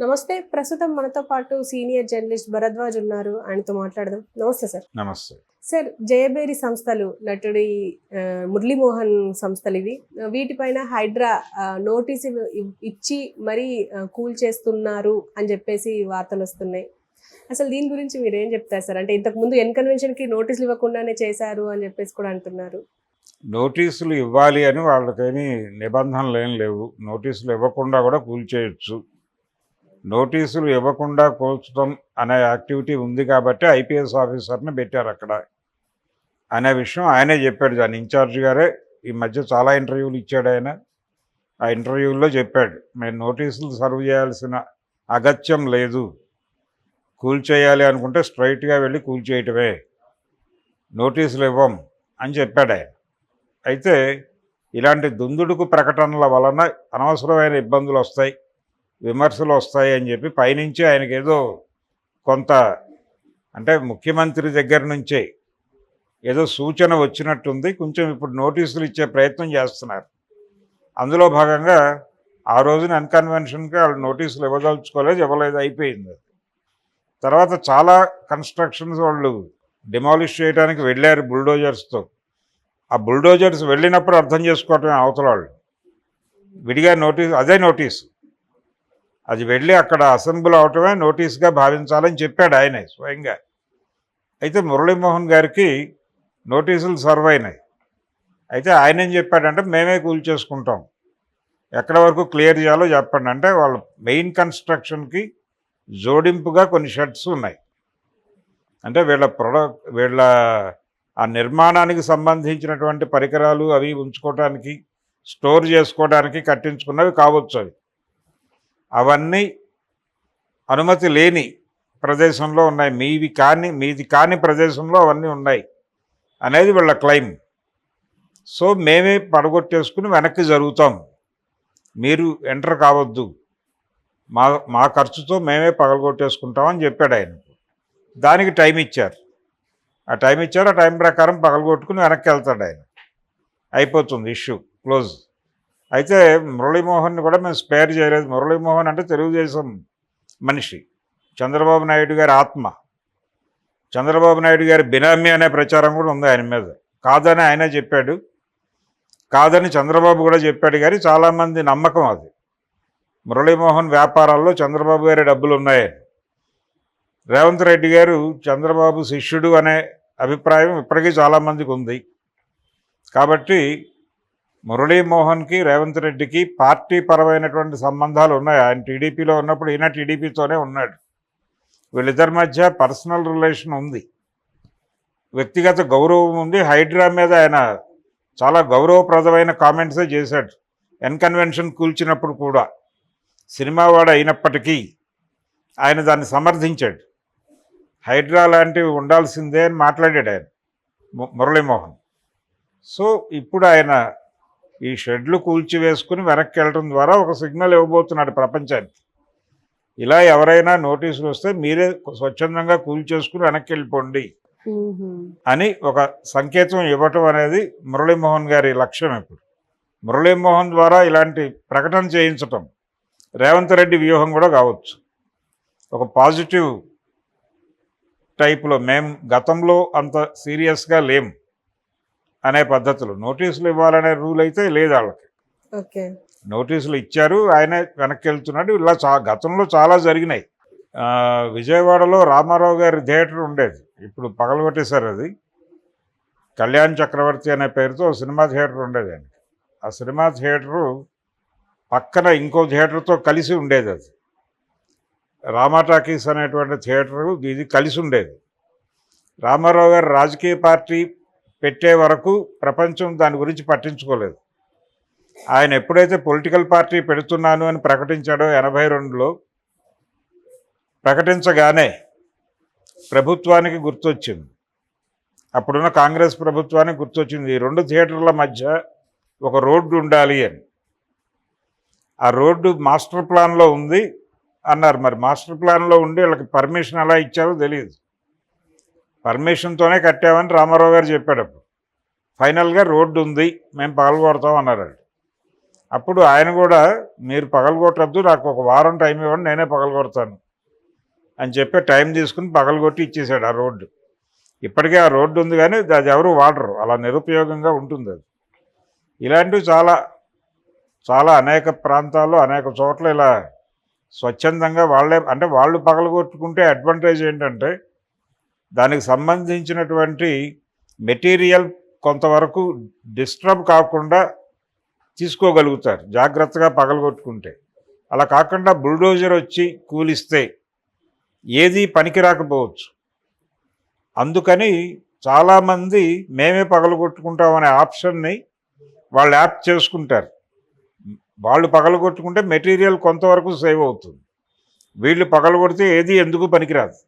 నమస్తే. ప్రస్తుతం మనతో పాటు సీనియర్ జర్నలిస్ట్ భరద్వాజ్ ఉన్నారు. ఆయనతో మాట్లాడదాం. నమస్తే సార్. నమస్తే. సార్, జయభేరి సంస్థలు నటుడి మురళీమోహన్ సంస్థలివి. వీటిపైన హైడ్రా నోటీసులు ఇచ్చి మరీ కూల్చేస్తున్నారు అని చెప్పేసి వార్తలొస్తున్నాయి. అసలు దీని గురించి మీరేం చెప్తారు సార్? అంటే ఇంతకుముందు కన్వెన్షన్‌కి నోటీసులు ఇవ్వకుండానే చేశారు అని చెప్పేసి కూడా అంటున్నారు. నోటీసులు ఇవ్వాలి అని వాళ్ళకేమీ నిబంధనలేం లేవు. నోటీసులు ఇవ్వకుండా కూడా కూల్చేయొచ్చు. నోటీసులు ఇవ్వకుండా కూల్చడం అనే యాక్టివిటీ ఉంది కాబట్టి ఐపీఎస్ ఆఫీసర్ని పెట్టారు అక్కడ అనే విషయం ఆయనే చెప్పాడు. దాని ఇన్ఛార్జ్ గారే ఈ మధ్య చాలా ఇంటర్వ్యూలు ఇచ్చాడు ఆయన. ఆ ఇంటర్వ్యూల్లో చెప్పాడు, మేము నోటీసులు సర్వ్ చేయాల్సిన అగత్యం లేదు, కూల్చేయాలి అనుకుంటే స్ట్రైట్గా వెళ్ళి కూల్చేయటమే, నోటీసులు ఇవ్వం అని చెప్పాడు ఆయన. అయితే ఇలాంటి దుందుడుకు ప్రకటనల వలన అనవసరమైన ఇబ్బందులు వస్తాయి, విమర్శలు వస్తాయి అని చెప్పి పైనుంచి ఆయనకి ఏదో కొంత అంటే ముఖ్యమంత్రి దగ్గర నుంచే ఏదో సూచన వచ్చినట్టుంది. కొంచెం ఇప్పుడు నోటీసులు ఇచ్చే ప్రయత్నం చేస్తున్నారు. అందులో భాగంగా ఆ రోజున అన్కన్వెన్షన్కి వాళ్ళు నోటీసులు ఇవ్వదలుచుకోలేదు, ఇవ్వలేదు, అయిపోయింది. తర్వాత చాలా కన్స్ట్రక్షన్స్ వాళ్ళు డిమాలిష్ చేయడానికి వెళ్ళారు బుల్డోజర్స్తో. ఆ బుల్డోజర్స్ వెళ్ళినప్పుడు అర్థం చేసుకోవటమే అవతల వాళ్ళు. విడిగా నోటీస్, అదే నోటీసు, అది వెళ్ళి అక్కడ అసెంబ్లీ అవటమే నోటీస్గా భావించాలని చెప్పాడు ఆయనే స్వయంగా. అయితే మురళీమోహన్ గారికి నోటీసులు సర్వ్ అయినాయి. అయితే ఆయన ఏం చెప్పాడంటే, మేమే కూల్చేసుకుంటాం, ఎక్కడి వరకు క్లియర్ చేయాలో చెప్పండి అంటే, వాళ్ళ మెయిన్ కన్స్ట్రక్షన్కి జోడింపుగా కొన్ని షెడ్స్ ఉన్నాయి. అంటే వీళ్ళ ఆ నిర్మాణానికి సంబంధించినటువంటి పరికరాలు అవి ఉంచుకోవడానికి, స్టోర్ చేసుకోవడానికి కట్టించుకున్నవి కావచ్చు. అవి అవన్నీ అనుమతి లేని ప్రదేశంలో ఉన్నాయి, మీది కాని ప్రదేశంలో అవన్నీ ఉన్నాయి అనేది వీళ్ళ క్లెయిమ్. సో మేమే పడగొట్టేసుకుని వెనక్కి జరుగుతాం, మీరు ఎంటర్ కావద్దు, మా ఖర్చుతో మేమే పగలగొట్టేసుకుంటామని చెప్పాడు ఆయన. దానికి టైం ఇచ్చారు. ఆ టైం ప్రకారం పగలగొట్టుకుని వెనక్కి వెళ్తాడు ఆయన, అయిపోతుంది, ఇష్యూ క్లోజ్. అయితే మురళీమోహన్ని కూడా మేము స్పేర్ చేయలేదు. మురళీమోహన్ అంటే తెలుగుదేశం మనిషి, చంద్రబాబు నాయుడు గారి ఆత్మ, చంద్రబాబు నాయుడు గారి బినామీ అనే ప్రచారం కూడా ఉంది ఆయన మీద. కాదని ఆయనే చెప్పాడు, కాదని చంద్రబాబు కూడా చెప్పాడు. కానీ చాలామంది నమ్మకం అది, మురళీమోహన్ వ్యాపారాల్లో చంద్రబాబు గారి డబ్బులు ఉన్నాయని. రేవంత్ రెడ్డి గారు చంద్రబాబు శిష్యుడు అనే అభిప్రాయం ఇప్పటికీ చాలామందికి ఉంది. కాబట్టి మురళీమోహన్కి రేవంత్ రెడ్డికి పార్టీ పరమైనటువంటి సంబంధాలు ఉన్నాయి. ఆయన టీడీపీలో ఉన్నప్పుడు ఈయన టీడీపీతోనే ఉన్నాడు. వీళ్ళిద్దరి మధ్య పర్సనల్ రిలేషన్ ఉంది, వ్యక్తిగత గౌరవం ఉంది. హైడ్రా మీద ఆయన చాలా గౌరవప్రదమైన కామెంట్సే చేశాడు. కన్వెన్షన్ కూల్చినప్పుడు కూడా సినిమా వాడు అయినప్పటికీ ఆయన దాన్ని సమర్థించాడు. హైడ్రా లాంటివి ఉండాల్సిందే అని మాట్లాడాడు ఆయన, మురళీమోహన్. సో ఇప్పుడు ఆయన ఈ షెడ్లు కూల్చివేసుకుని వెనక్కి వెళ్ళడం ద్వారా ఒక సిగ్నల్ ఇవ్వబోతున్నాడు ప్రపంచానికి. ఇలా ఎవరైనా నోటీసులు వస్తే మీరే స్వచ్ఛందంగా కూల్చేసుకుని వెనక్కి వెళ్ళిపోండి అని ఒక సంకేతం ఇవ్వటం అనేది మురళీమోహన్ గారి లక్ష్యం. ఇప్పుడు మురళీమోహన్ ద్వారా ఇలాంటి ప్రకటన చేయించటం రేవంత్ రెడ్డి వ్యూహం కూడా కావచ్చు. ఒక పాజిటివ్ టైప్లో, మేము గతంలో అంత సీరియస్గా లేం అనే పద్ధతులు. నోటీసులు ఇవ్వాలనే రూల్ అయితే లేదు వాళ్ళకి. ఓకే, నోటీసులు ఇచ్చారు, ఆయనే వెనక్కి వెళ్తున్నాడు. ఇలా గతంలో చాలా జరిగినాయి. విజయవాడలో రామారావు గారి థియేటర్ ఉండేది, ఇప్పుడు పగలగొట్టేశారు అది. కళ్యాణ్ చక్రవర్తి అనే పేరుతో సినిమా థియేటర్ ఉండేది అండి. ఆ సినిమా థియేటరు పక్కన ఇంకో థియేటర్తో కలిసి ఉండేది. అది రామా టాకీస్ అనేటువంటి థియేటరు ఇది కలిసి ఉండేది. రామారావు గారు రాజకీయ పార్టీ పెట్టే వరకు ప్రపంచం దాని గురించి పట్టించుకోలేదు. ఆయన ఎప్పుడైతే పొలిటికల్ పార్టీ పెడుతున్నాను అని ప్రకటించాడో 82లో, ప్రకటించగానే ప్రభుత్వానికి గుర్తొచ్చింది, అప్పుడున్న కాంగ్రెస్ ప్రభుత్వానికి గుర్తొచ్చింది, ఈ రెండు థియేటర్ల మధ్య ఒక రోడ్డు ఉండాలి అని. ఆ రోడ్డు మాస్టర్ ప్లాన్లో ఉంది అన్నారు. మరి మాస్టర్ ప్లాన్లో ఉండి వీళ్ళకి పర్మిషన్ ఎలా ఇచ్చారో తెలియదు. పర్మిషన్తోనే కట్టామని రామారావు గారు చెప్పాడు. అప్పుడు ఫైనల్గా రోడ్డు ఉంది, మేము పగలగొడతాం అన్నారు. అప్పుడు ఆయన కూడా మీరు పగలగొట్టద్దు, నాకు ఒక వారం టైం ఇవ్వండి, నేనే పగలగొడతాను అని చెప్పి టైం తీసుకుని పగలగొట్టి ఇచ్చేసాడు ఆ రోడ్డు. ఇప్పటికే ఆ రోడ్డు ఉంది కానీ అది ఎవరు వాడరు, అలా నిరుపయోగంగా ఉంటుంది అది. ఇలాంటివి చాలా చాలా అనేక ప్రాంతాల్లో అనేక చోట్ల ఇలా స్వచ్ఛందంగా వాళ్ళే, అంటే వాళ్ళు పగలగొట్టుకుంటే అడ్వాంటేజ్ ఏంటంటే దానికి సంబంధించినటువంటి మెటీరియల్ కొంతవరకు డిస్టర్బ్ కాకుండా తీసుకోగలుగుతారు జాగ్రత్తగా పగలగొట్టుకుంటే. అలా కాకుండా బుల్డోజర్ వచ్చి కూలిస్తే ఏది పనికి రాకపోవచ్చు. అందుకని చాలామంది మేమే పగలగొట్టుకుంటామనే ఆప్షన్ని వాళ్ళు యాప్ చేసుకుంటారు. వాళ్ళు పగలగొట్టుకుంటే మెటీరియల్ కొంతవరకు సేవ్ అవుతుంది, వీళ్ళు పగలగొడితే ఏది ఎందుకు పనికిరాదు.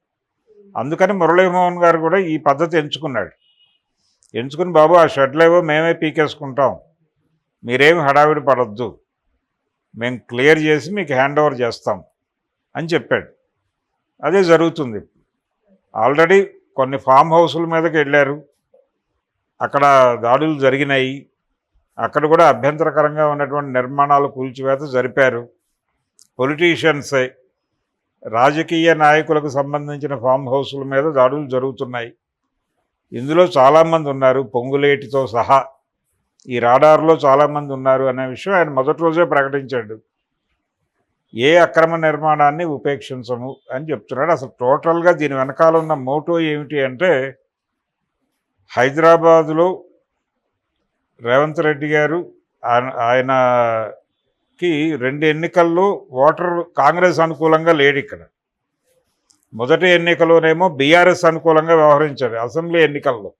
అందుకని మురళీమోహన్ గారు కూడా ఈ పద్ధతి ఎంచుకున్నాడు. ఎంచుకుని బాబు ఆ షెడ్లేవో మేమే పీకేసుకుంటాం, మీరేమి హడావిడి పడద్దు, మేము క్లియర్ చేసి మీకు హ్యాండ్ ఓవర్ చేస్తాం అని చెప్పాడు. అదే జరుగుతుంది. ఆల్రెడీ కొన్ని ఫామ్ హౌసుల మీదకి వెళ్ళారు, అక్కడ దాడులు జరిగినాయి, అక్కడ కూడా అభ్యంతరకరంగా ఉన్నటువంటి నిర్మాణాలు కూల్చివేత జరిపారు. పొలిటీషియన్సే, రాజకీయ నాయకులకు సంబంధించిన ఫామ్ హౌసుల మీద దాడులు జరుగుతున్నాయి. ఇందులో చాలామంది ఉన్నారు, పొంగులేటితో సహా ఈ రాడార్లో చాలామంది ఉన్నారు అనే విషయం ఆయన మొదటి రోజే ప్రకటించాడు. ఏ అక్రమ నిర్మాణాన్ని ఉపేక్షించము అని చెప్తున్నాడు. అసలు టోటల్గా దీని వెనకాల ఉన్న మోటో ఏమిటి అంటే, హైదరాబాదులో రేవంత్ రెడ్డి గారు ఆయనకి 2 ఎన్నికల్లో ఓటర్ కాంగ్రెస్ అనుకూలంగా లేడు. ఇక్కడ మొదటి ఎన్నికలోనేమో బీఆర్ఎస్ అనుకూలంగా వ్యవహరించారు అసెంబ్లీ ఎన్నికల్లో.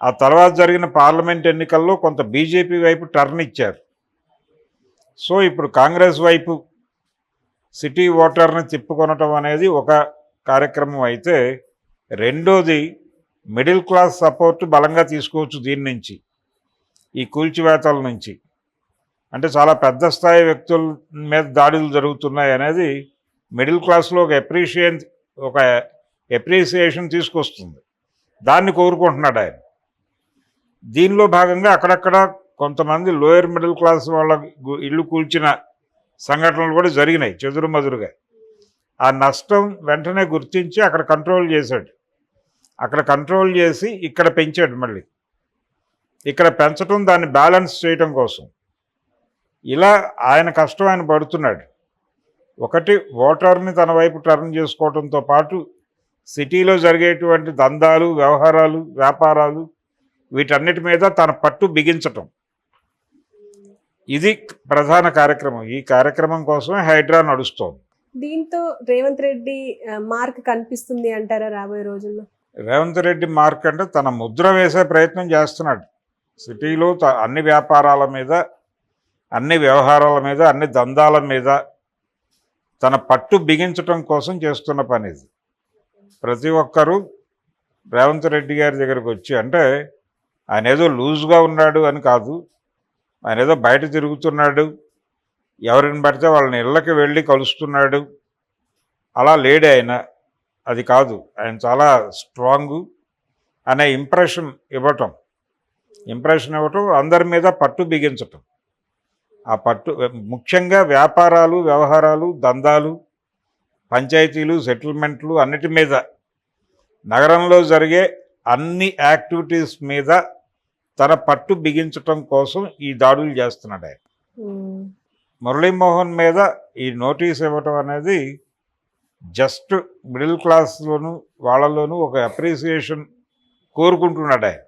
ఆ తర్వాత జరిగిన పార్లమెంట్ ఎన్నికల్లో కొంత బీజేపీ వైపు టర్న్ ఇచ్చారు. సో ఇప్పుడు కాంగ్రెస్ వైపు సిటీ ఓటర్ని తిప్పుకొనటం అనేది ఒక కార్యక్రమం అయితే, రెండోది మిడిల్ క్లాస్ సపోర్ట్ బలంగా తీసుకోవచ్చు దీని నుంచి, ఈ కూల్చివేతల నుంచి. అంటే చాలా పెద్ద స్థాయి వ్యక్తుల మీద దాడులు జరుగుతున్నాయి అనేది మిడిల్ క్లాస్లో ఒక ఎప్రిసియేషన్ తీసుకొస్తుంది. దాన్ని కోరుకుంటున్నాడు ఆయన. దీనిలో భాగంగా అక్కడక్కడ కొంతమంది లోయర్ మిడిల్ క్లాస్ వాళ్ళ ఇల్లు కూల్చిన సంఘటనలు కూడా జరిగినాయి చెదురుమదురుగా. ఆ నష్టం వెంటనే గుర్తించి అక్కడ కంట్రోల్ చేశాడు. అక్కడ కంట్రోల్ చేసి ఇక్కడ పెంచాడు. మళ్ళీ ఇక్కడ పెంచడం, దాన్ని బ్యాలెన్స్ చేయటం కోసం ఇలా ఆయన కష్టం ఆయన పడుతున్నాడు. ఒకటి, ఓటర్ని తన వైపు టర్న్ చేసుకోవడంతో పాటు సిటీలో జరిగేటువంటి దందాలు, వ్యవహారాలు, వ్యాపారాలు, వీటన్నిటి మీద తన పట్టు బిగించటం, ఇది ప్రధాన కార్యక్రమం. ఈ కార్యక్రమం కోసమే హైడ్రా నడుస్తోంది. దీంతో రేవంత్ రెడ్డి మార్క్ కనిపిస్తుంది అంటారా రాబోయే రోజుల్లో? రేవంత్ రెడ్డి మార్క్ అంటే తన ముద్ర వేసే ప్రయత్నం చేస్తున్నాడు. సిటీలో అన్ని వ్యాపారాల మీద, అన్ని వ్యవహారాల మీద, అన్ని దందాల మీద తన పట్టు బిగించటం కోసం చేస్తున్న పని ఇది. ప్రతి ఒక్కరూ రేవంత్ రెడ్డి గారి దగ్గరకు వచ్చి, అంటే ఆయన ఏదో లూజ్గా ఉన్నాడు అని కాదు, ఆయన ఏదో బయట తిరుగుతున్నాడు, ఎవరిని పడితే వాళ్ళని ఇళ్ళకి వెళ్ళి కలుస్తున్నాడు, అలా లేడే ఆయన. అది కాదు, ఆయన చాలా స్ట్రాంగు అనే ఇంప్రెషన్ ఇవ్వటం, అందరి మీద పట్టు బిగించటం. ఆ పట్టు ముఖ్యంగా వ్యాపారాలు, వ్యవహారాలు, దందాలు, పంచాయతీలు, సెటిల్మెంట్లు అన్నిటి మీద, నగరంలో జరిగే అన్ని యాక్టివిటీస్ మీద తన పట్టు బిగించటం కోసం ఈ దాడులు చేస్తున్నాడు ఆయన. మురళీమోహన్ మీద ఈ నోటీస్ ఇవ్వటం అనేది జస్ట్ మిడిల్ క్లాస్లోను వాళ్ళలోనూ ఒక అప్రిసియేషన్ కోరుకుంటున్నాడు ఆయన.